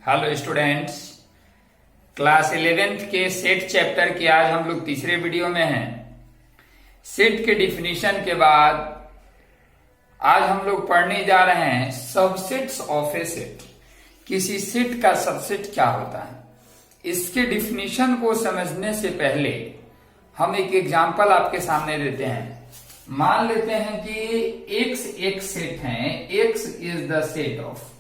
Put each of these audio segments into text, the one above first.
Hello students, class 11th के set chapter के आज हम लोग तीसरे वीडियो में हैं। सेट के डिफिनीशन के बाद आज हम लोग पढ़ने जा रहे हैं सबसेट्स ऑफ ए सेट। किसी सेट का सबसेट क्या होता है, इसके डिफिनीशन को समझने से पहले हम एक एग्जांपल आपके सामने देते हैं। मान लेते हैं कि x एक सेट है। x is the set of,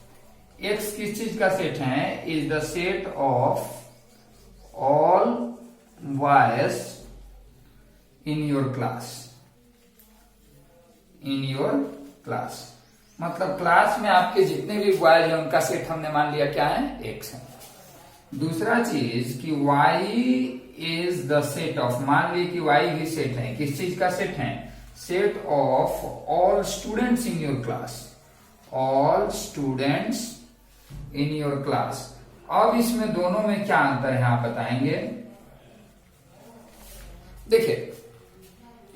x किस चीज का सेट है, is the set of all boys in your class. In your class मतलब क्लास में आपके जितने भी बॉयज हैं उनका सेट हमने मान लिया क्या है, x है। दूसरा चीज कि y is the set of, मान ली कि y भी सेट है। किस चीज का सेट है, set of all students in your class. All students in your class. अब इसमें दोनों में क्या अंतर है आप बताएंगे। देखिए,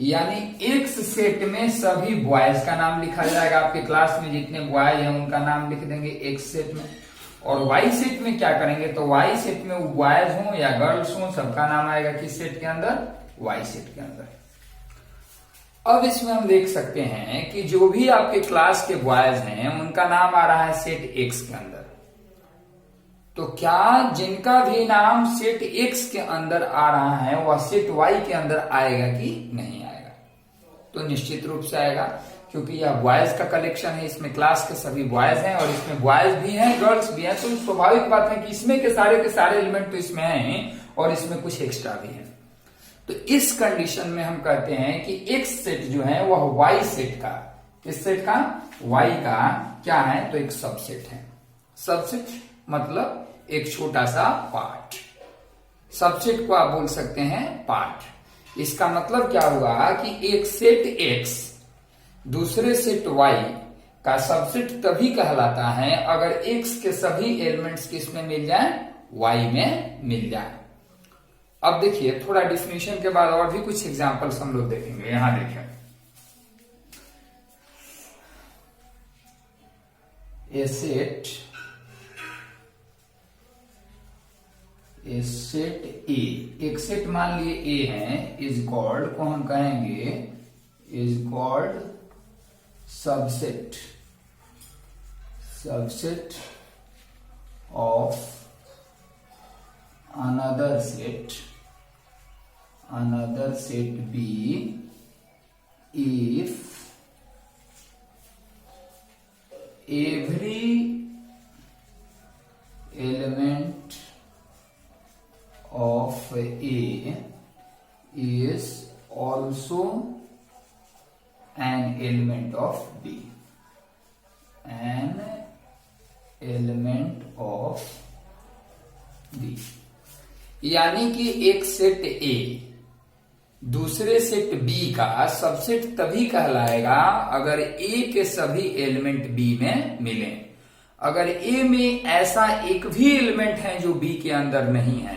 यानी एक्स सेट में सभी बॉयज का नाम लिखा जाएगा। आपके क्लास में जितने बॉयज हैं उनका नाम लिख देंगे एक्स सेट में। और वाई सेट में क्या करेंगे, तो वाई सेट में वो बॉयज हो या गर्ल्स हो सबका नाम आएगा किस सेट के अंदर, वाई सेट के अंदर। अब इसमें हम देख सकते हैं कि जो भी आपके क्लास के बॉयज हैं उनका नाम आ रहा है सेट एक्स के अंदर। तो क्या जिनका भी नाम सेट एक्स के अंदर आ रहा है वह सेट वाई के अंदर आएगा कि नहीं आएगा, तो निश्चित रूप से आएगा, क्योंकि यह बॉयज का कलेक्शन है। इसमें क्लास के सभी बॉयज हैं और इसमें बॉयज भी हैं, गर्ल्स भी हैं। तो स्वाभाविक बात है कि इसमें के सारे एलिमेंट तो इसमें हैं और इसमें कुछ एक्स्ट्रा भी है। तो इस कंडीशन में हम कहते हैं कि एक्स सेट जो है वह वाई सेट का, इस सेट का वाई का क्या है, तो एक सबसेट है। सबसेट मतलब एक छोटा सा पार्ट। सबसेट को आप बोल सकते हैं पार्ट। इसका मतलब क्या हुआ कि एक सेट एक्स दूसरे सेट वाई का सबसेट तभी कहलाता है अगर एक्स के सभी एलिमेंट्स किस में मिल जाए, वाई में मिल जाए। अब देखिए, थोड़ा डिफिनीशन के बाद और भी कुछ एग्जांपल्स हम लोग देखेंगे। यहां देखें, ए सेट ए, एक सेट मान लिए ए है, इज कॉल्ड, को हम कहेंगे is called subset. Subset of another set B if every element of A is also an element of B. An element of B, यानी कि एक सेट ए दूसरे सेट बी का सबसेट तभी कहलाएगा अगर ए के सभी एलिमेंट बी में मिले। अगर ए में ऐसा एक भी एलिमेंट है जो बी के अंदर नहीं है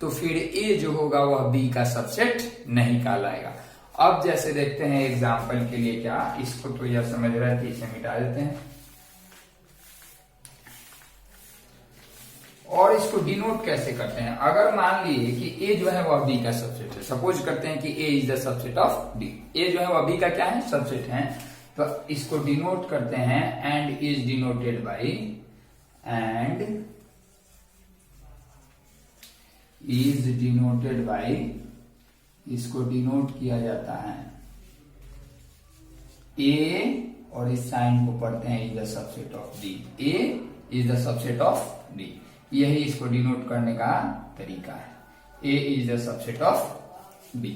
तो फिर ए जो होगा वह बी का सबसेट नहीं कहलाएगा। अब जैसे देखते हैं एग्जांपल के लिए, क्या इसको तो यह समझ रहे थे, इसे मिटा देते हैं और इसको डिनोट कैसे करते हैं। अगर मान लिए कि ए जो है वह बी का सबसेट है, सपोज करते हैं कि A is the subset of B, A जो है वह बी का क्या है, सबसेट है, तो इसको डिनोट करते हैं and is denoted by, and is denoted by, इसको डिनोट किया जाता है ए और इस साइन को पढ़ते हैं is the subset of B. A is the subset of B, यही इसको डिनोट करने का तरीका है। A is the subset of B.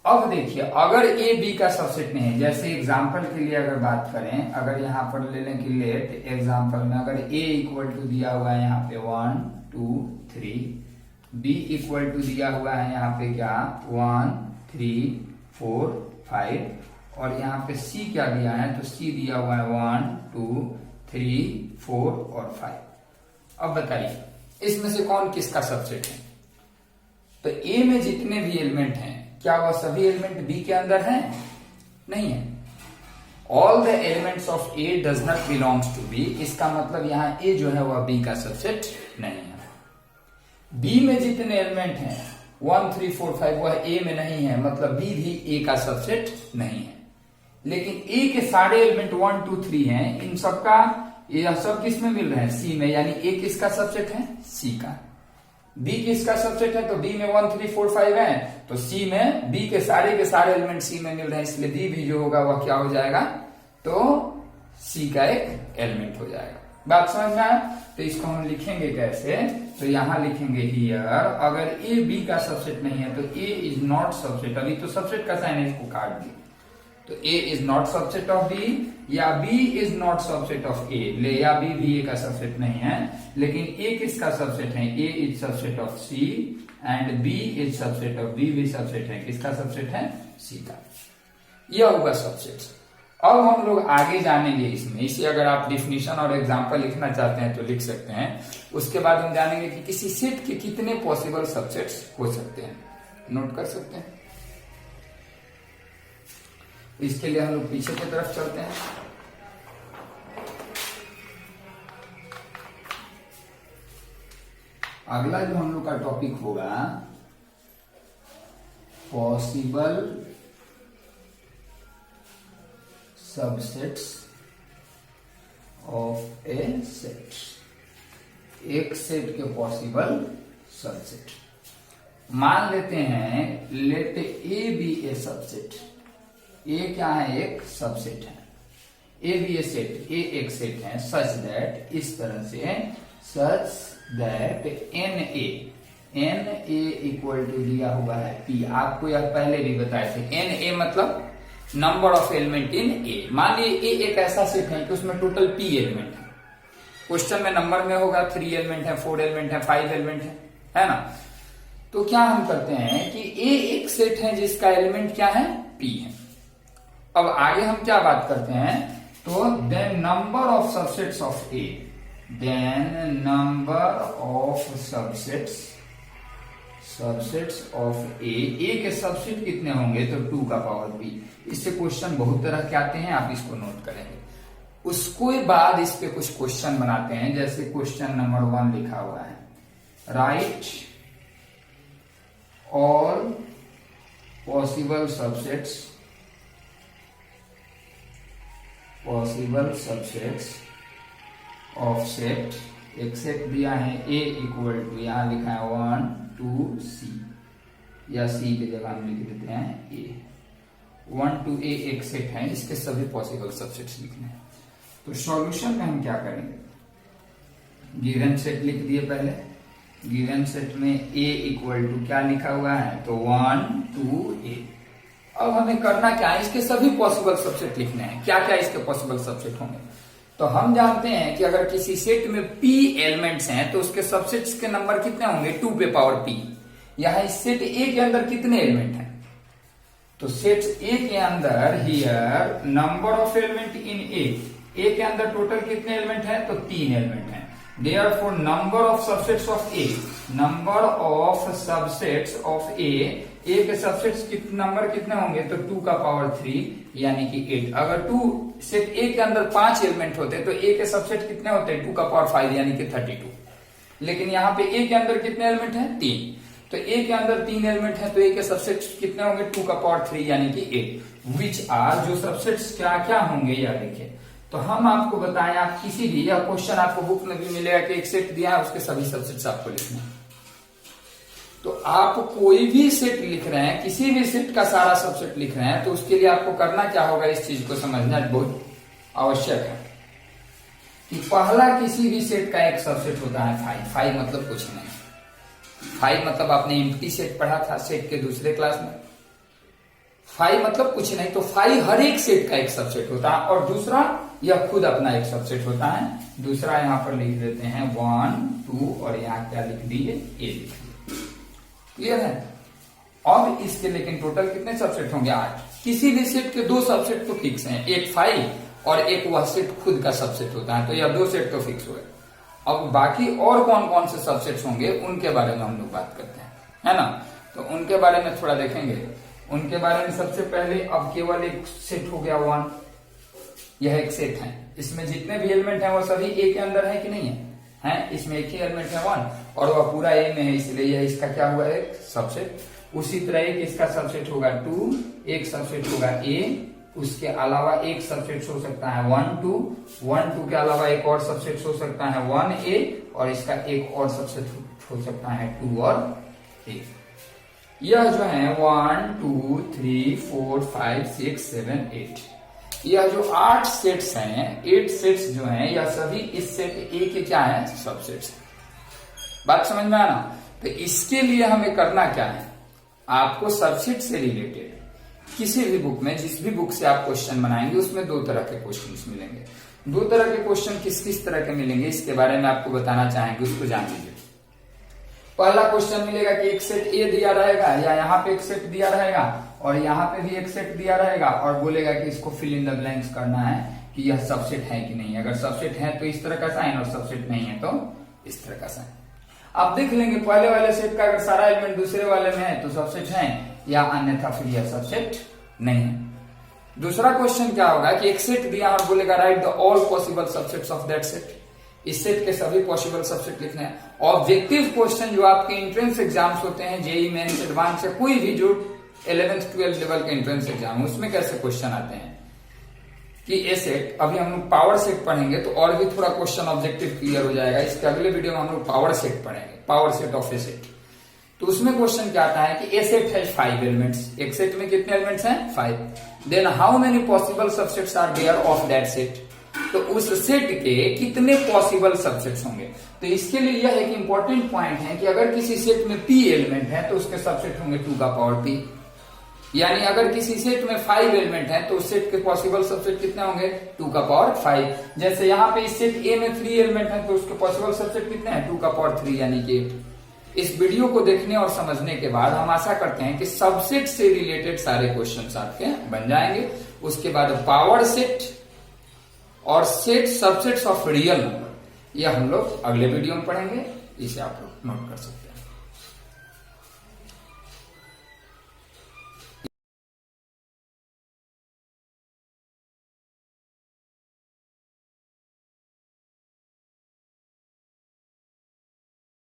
अब देखिए, अगर ए बी का सबसेट नहीं है, जैसे एग्जांपल के लिए अगर बात करें, अगर यहां पर ले लें कि लेट एग्जांपल में अगर ए इक्वल टू दिया हुआ है यहाँ पे 1 2 3, बी इक्वल टू दिया हुआ है यहाँ पे क्या 1 3 4 5, और यहाँ पे सी क्या दिया है, तो सी दिया हुआ है 1 2 3 4 और 5। अब बताइए इसमें से कौन किसका सबसेट है। तो ए में जितने भी एलिमेंट हैं क्या वह सभी एलिमेंट बी के अंदर हैं, नहीं है। All the elements of A does not belongs to B, इसका मतलब यहाँ ए जो है वह बी का सबसेट नहीं है। बी में जितने एलिमेंट हैं 1 3 4 5 वह ए में नहीं है, मतलब बी भी ए का सबसेट नहीं है। लेकिन ए के सारे एलिमेंट 1 2 3 हैं, इन सबका यह सब किस में मिल रहे हैं, सी में, यानी ए किसका सबसेट है, सी का। बी किसका सबसेट है, तो बी में 1 3 4 5 है, तो सी में बी के सारे एलिमेंट सी में मिल रहे हैं, इसलिए बी भी जो होगा वह क्या हो जाएगा, तो सी का एक एलिमेंट हो जाएगा। बात समझ में आया? तो इसको हम लिखेंगे कैसे, तो यहां लिखेंगे हियर, अगर ए बी का सबसेट नहीं है तो ए इज नॉट सबसेट, अभी तो सबसेट का साइन है, इसको काट दिए, तो A is not subset of B, या B is not subset of A, ले या बी भी ए का सबसेट नहीं है, लेकिन ए किसका सबसेट है, A is subset of C and B is subset of B, भी सबसेट है, किसका सबसेट है, सी का। यह होगा सबसेट। अब हम लोग आगे जानेंगे इसमें, इसे अगर आप डिफिनीशन और एग्जांपल लिखना चाहते हैं तो लिख सकते हैं। उसके बाद हम जानेंगे कि किसी सेट के कितने पॉसिबल सबसेट्स हो सकते हैं, नोट कर सकते हैं। इसके लिए हम लोग पीछे की तरफ चलते हैं। अगला जो हम लोग का टॉपिक होगा possible subsets of a set, एक सेट के पॉसिबल सबसेट। मान लेते हैं let A B A subset, A क्या है, एक सबसेट है, ए बी ए सेट, ए एक सेट है, सच दैट, इस तरह से, such that N A equal to दिया हुआ है पी, आपको यह पहले भी बताए थे। एन ए मतलब नंबर ऑफ एलिमेंट इन ए। मान लीजिए ए एक ऐसा सेट है कि उसमें टोटल पी एलिमेंट है, क्वेश्चन में नंबर में होगा 3 एलिमेंट है, 4 एलिमेंट है, 5 एलिमेंट है ना। तो क्या हम करते हैं कि ए एक सेट है जिसका एलिमेंट क्या है, पी है। अब आगे हम क्या बात करते हैं, तो then number of subsets of A, then number of subsets of A के सबसेट कितने होंगे, तो 2 का पावर बी। इससे क्वेश्चन बहुत तरह के आते हैं, आप इसको नोट करेंगे। उसको बाद इस पे कुछ क्वेश्चन बनाते हैं, जैसे क्वेश्चन नंबर 1 लिखा हुआ है, right all possible subsets of set, एक सेट दिया है ए इक्वल टू, यहां लिखा है 1 2 सी, या सी की जगह हम लिख देते हैं ए, 1 2 ए एक सेट है, इसके सभी पॉसिबल सबसेट्स लिखने हैं। तो सॉल्यूशन में हम क्या करेंगे, गिवन सेट लिख दिए पहले, गिवन सेट में ए इक्वल टू क्या लिखा हुआ है, तो 1 2 ए। अब हमें करना क्या है, इसके सभी पॉसिबल सबसेट लिखने हैं। क्या क्या इसके पॉसिबल सबसेट होंगे, तो हम जानते हैं कि अगर किसी सेट में p एलिमेंट्स हैं तो उसके सबसेट्स के नंबर कितने होंगे, 2 पे पावर p। यहां इस सेट ए के अंदर कितने एलिमेंट हैं, तो सेट ए के अंदर here number of element in A के अंदर टोटल कितने एलिमेंट हैं, तो 3 एलिमेंट हैं। Therefore number of subsets of A, number of subsets of A के सबसेट्स नंबर कितने होंगे, तो 2 का पावर 3 यानी कि 8। अगर सेट ए के अंदर 5 एलिमेंट होते तो ए के सबसेट कितने होते, 2 का पावर 5 यानी कि 32। लेकिन यहाँ पे ए के अंदर कितने एलिमेंट हैं, 3, तो ए के अंदर 3 एलिमेंट है, तो ए के सबसेट कितने होंगे, 2 का पावर 3 यानी कि 8। विच आर, जो सबसेट्स क्या क्या होंगे यह देखिए। तो हम आपको बताएं, आप किसी भी, यह क्वेश्चन आपको बुक में भी मिलेगा कि एक सेट दिया है उसके सभी सबसेट्स आपको लिखना है। तो आप कोई भी सेट लिख रहे हैं, किसी भी सेट का सारा सबसेट लिख रहे हैं, तो उसके लिए आपको करना क्या होगा, इस चीज को समझना बहुत आवश्यक है कि पहला किसी भी सेट का एक सबसेट होता है फाइव मतलब कुछ नहीं। 5 मतलब आपने एम्प्टी सेट पढ़ा था सेट के दूसरे क्लास में, 5 मतलब कुछ नहीं, तो 5 हर एक सेट का एक सबसेट होता है। और दूसरा यह खुद अपना एक सबसेट होता है। दूसरा यहां पर लिख देते हैं 1 2 और यहाँ क्या लिख दिए, ए लिख दिए। क्लियर है। अब इसके लेकिन टोटल कितने सबसेट होंगे, 8। किसी भी सेट के 2 सबसेट तो फिक्स हैं, एक 5 और एक वह सेट खुद का सबसेट होता है, तो यह 2 सेट तो फिक्स हुए। अब बाकी और कौन कौन से सबसेट्स होंगे उनके बारे में हम लोग बात करते हैं, है ना। तो उनके बारे में थोड़ा देखेंगे। उनके बारे में सबसे पहले अब केवल एक सेट हो गया 1, यह एक सेट है, इसमें जितने भी एलिमेंट हैं वो सभी ए के अंदर है कि नहीं है, इसमें एक ही एलिमेंट है 1 और वह पूरा ए में है, इसलिए यह इसका क्या हुआ एक सबसेट। उसी तरह एक इसका सबसेट होगा 2, एक सबसेट होगा ए, उसके अलावा एक सबसेट हो सकता है 1 2, 1 2 के अलावा एक और सबसेट हो सकता है 1 ए और इसका एक और सबसेट हो सकता है 2 और ए। यह जो है 1 2 3 4 5 6 7 8, यह जो 8 सेट्स हैं, 8 सेट्स जो हैं यह सभी इस सेट ए के क्या है सबसेट्स। बात समझ में आना। तो इसके लिए हमें करना क्या है, आपको सबसेट से रिलेटेड किसी भी बुक में, जिस भी बुक से आप क्वेश्चन बनाएंगे उसमें 2 तरह के क्वेश्चन मिलेंगे। 2 तरह के क्वेश्चन किस किस तरह के मिलेंगे इसके बारे में आपको बताना चाहेंगे, उसको जान लीजिए। पहला क्वेश्चन मिलेगा कि एक सेट ए दिया रहेगा या यहाँ पे एक सेट दिया रहेगा और यहाँ पे भी एक सेट दिया रहेगा और बोलेगा कि इसको फिल इन द ब्लैंक्स करना है कि यह सबसेट है कि नहीं। अगर सबसेट है तो इस तरह का साइन और सबसेट नहीं है तो इस तरह का साइन। आप देख लेंगे पहले वाले सेट का अगर सारा एलिमेंट दूसरे वाले में है तो सबसेट है या अन्यथा फिर यह सबसेट नहीं है। दूसरा क्वेश्चन क्या होगा कि एक सेट दिया और बोलेगा right the all possible subsets of that set, इस सेट के सभी पॉसिबल सबसेट लिखने हैं। ऑब्जेक्टिव क्वेश्चन जो आपके एंट्रेंस एग्जाम्स होते हैं, जेई मेंस, एडवांस या कोई भी जो 11th 12th लेवल के एंट्रेंस एग्जाम, उसमें कैसे क्वेश्चन आते हैं कि ए सेट, अभी हम लोग पावर सेट पढ़ेंगे तो और भी थोड़ा क्वेश्चन ऑब्जेक्टिव क्लियर हो जाएगा। इसके अगले वीडियो में हम लोग पावर सेट पढ़ेंगे, power set of a set. तो उसमें क्वेश्चन क्या आता है कि ए सेट है 5 एलिमेंट्स, एक सेट में कितने एलिमेंट्स हैं 5, then how many possible subsets are there of that set, तो उस सेट के कितने पॉसिबल सबसेट्स होंगे। तो इसके लिए यह एक इंपॉर्टेंट पॉइंट है कि अगर किसी सेट में p एलिमेंट है तो उसके सबसेट होंगे 2 का पावर p, यानी अगर किसी सेट में 5 एलिमेंट है तो उस सेट के पॉसिबल सबसेट कितने होंगे 2 का पावर 5। जैसे यहाँ पे इस सेट ए में 3 एलिमेंट है तो उसके पॉसिबल सबसेट कितने हैं 2 का पावर 3 यानी कि 8। इस वीडियो को देखने और समझने के बाद हम आशा करते हैं कि सबसेट से रिलेटेड सारे क्वेश्चन आपके बन जाएंगे। उसके बाद पावर सेट और set subsets of real number, यह हम लोग अगले वीडियो में पढ़ेंगे, इसे आप लोग नोट कर सकते हैं।